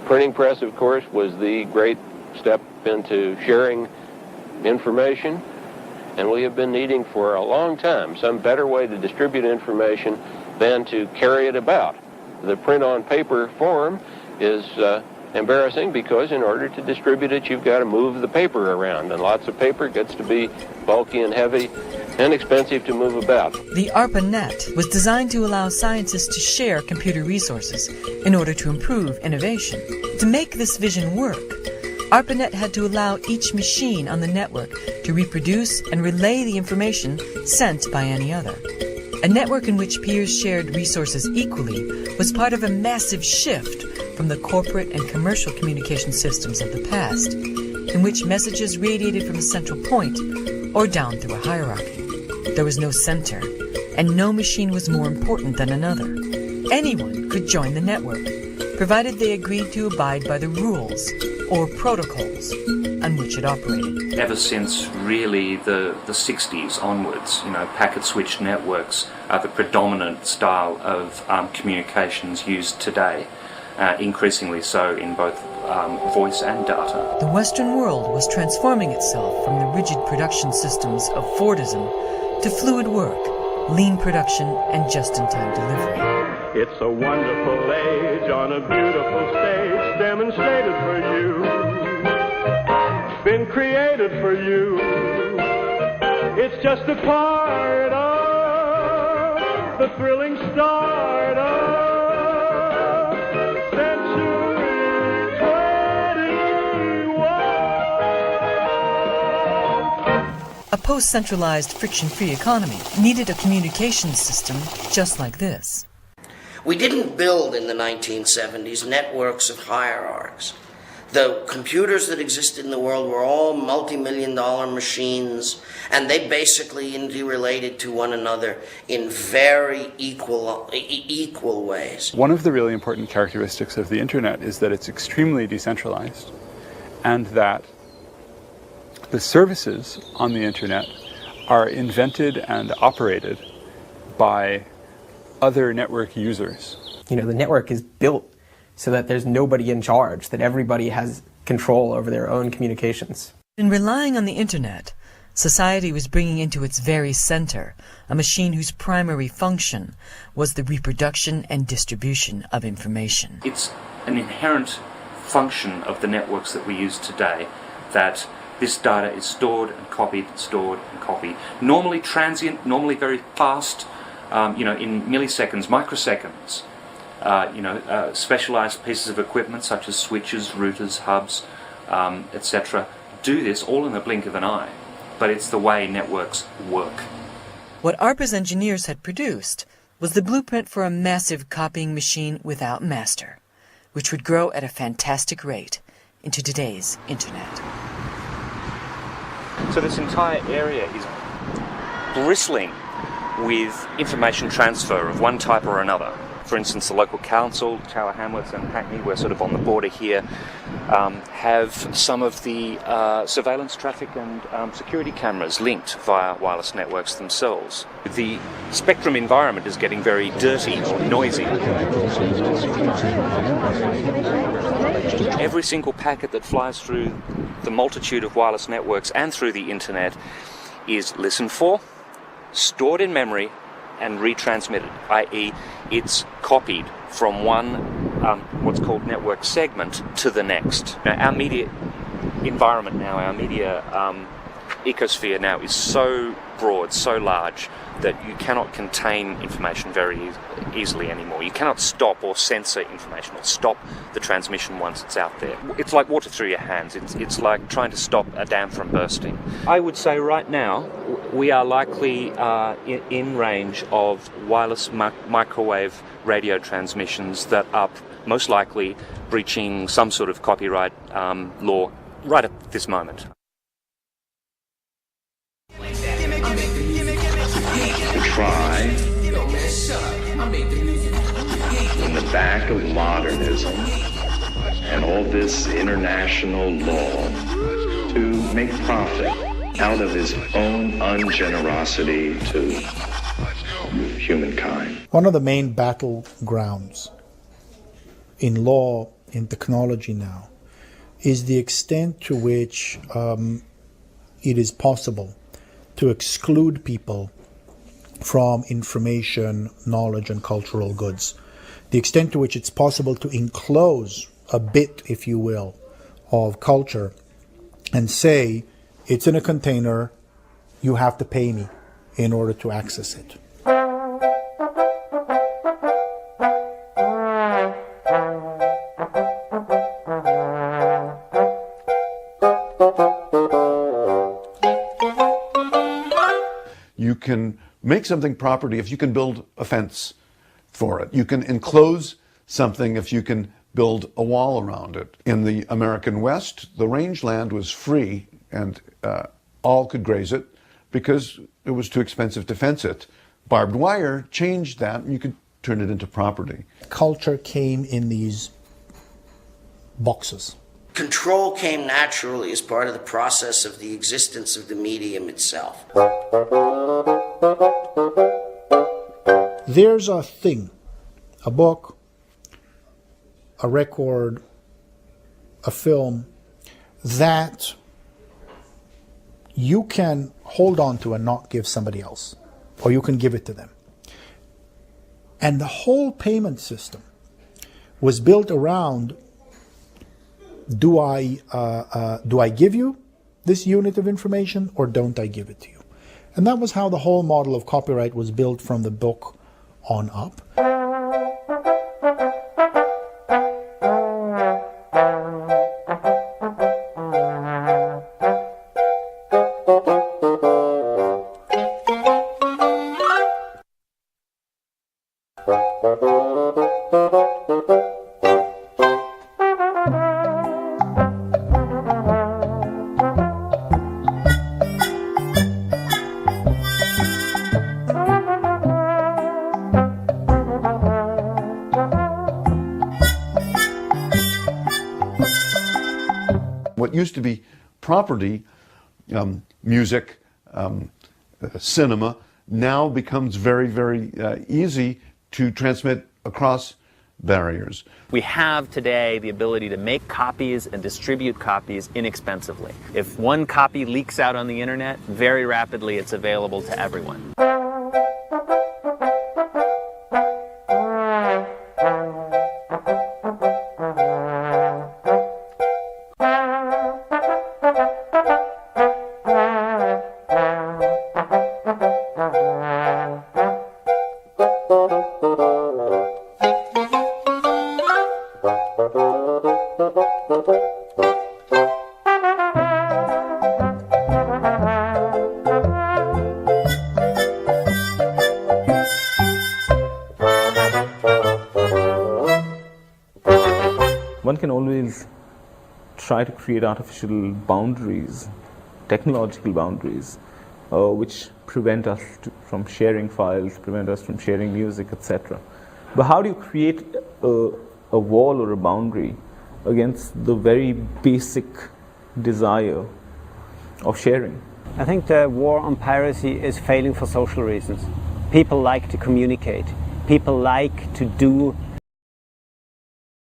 printing press, of course, was the great step into sharing information, and we have been needing for a long time some better way to distribute information than to carry it about. The print on paper form is embarrassing because in order to distribute it, you've got to move the paper around, and lots of paper gets to be bulky and heavy and expensive to move about. The ARPANET was designed to allow scientists to share computer resources in order to improve innovation. To make this vision work, ARPANET had to allow each machine on the network to reproduce and relay the information sent by any other. A network in which peers shared resources equally was part of a massive shift from the corporate and commercial communication systems of the past, in which messages radiated from a central point or down through a hierarchy. There was no center, and no machine was more important than another. Anyone could join the network, provided they agreed to abide by the rules or protocols on which it operated. Ever since really the 60s onwards, packet switched networks are the predominant style of communications used today, increasingly so in both voice and data. The Western world was transforming itself from the rigid production systems of Fordism to fluid work, lean production, and just-in-time delivery. It's a wonderful age on a beautiful stage demonstrated for you, been created for you. It's just a part of the thrilling start of Century 21. A post-centralized, friction-free economy needed a communications system just like this. We didn't build in the 1970s networks of hierarchs. The computers that existed in the world were all multi-million-dollar machines, and they basically interrelated to one another in very equal ways. One of the really important characteristics of the internet is that it's extremely decentralized, and that the services on the internet are invented and operated by other network users. The network is built so that there's nobody in charge, that everybody has control over their own communications. In relying on the internet, society was bringing into its very center a machine whose primary function was the reproduction and distribution of information. It's an inherent function of the networks that we use today that this data is stored and copied, normally transient, normally very fast, in milliseconds, microseconds. Specialized pieces of equipment such as switches, routers, hubs, etc. do this all in the blink of an eye, but it's the way networks work. What ARPA's engineers had produced was the blueprint for a massive copying machine without master, which would grow at a fantastic rate into today's internet. So this entire area is bristling with information transfer of one type or another. For instance, the local council, Tower Hamlets and Hackney, we're sort of on the border here, have some of the surveillance traffic and security cameras linked via wireless networks themselves. The spectrum environment is getting very dirty or noisy. Every single packet that flies through the multitude of wireless networks and through the internet is listened for, stored in memory, and retransmitted, i.e. it's copied from one what's called network segment to the next. Our media environment now, our media ecosphere now is so broad, so large, that you cannot contain information very easily anymore. You cannot stop or censor information or stop the transmission once it's out there. It's like water through your hands. It's like trying to stop a dam from bursting. I would say right now we are likely in range of wireless microwave radio transmissions that are most likely breaching some sort of copyright law right at this moment. Try in the back of modernism and all this international law to make profit out of his own ungenerosity to humankind. One of the main battlegrounds in law in technology now is the extent to which it is possible to exclude people from information, knowledge, and cultural goods. The extent to which it's possible to enclose a bit, if you will, of culture and say, it's in a container, you have to pay me in order to access it. You can make something property if you can build a fence for it. You can enclose something if you can build a wall around it. In the American West, the rangeland was free and all could graze it because it was too expensive to fence it. Barbed wire changed that and you could turn it into property. Culture came in these boxes. Control came naturally as part of the process of the existence of the medium itself. There's a thing, a book, a record, a film, that you can hold on to and not give somebody else, or you can give it to them. And the whole payment system was built around, do I give you this unit of information or don't I give it to you? And that was how the whole model of copyright was built from the book on up. What used to be property, music, cinema, now becomes very, very easy to transmit across barriers. We have today the ability to make copies and distribute copies inexpensively. If one copy leaks out on the internet, very rapidly it's available to everyone. One can always try to create artificial boundaries, technological boundaries, which prevent us from sharing files, prevent us from sharing music, etc. But how do you create a wall or a boundary against the very basic desire of sharing? I think the war on piracy is failing for social reasons. People like to communicate. People like to do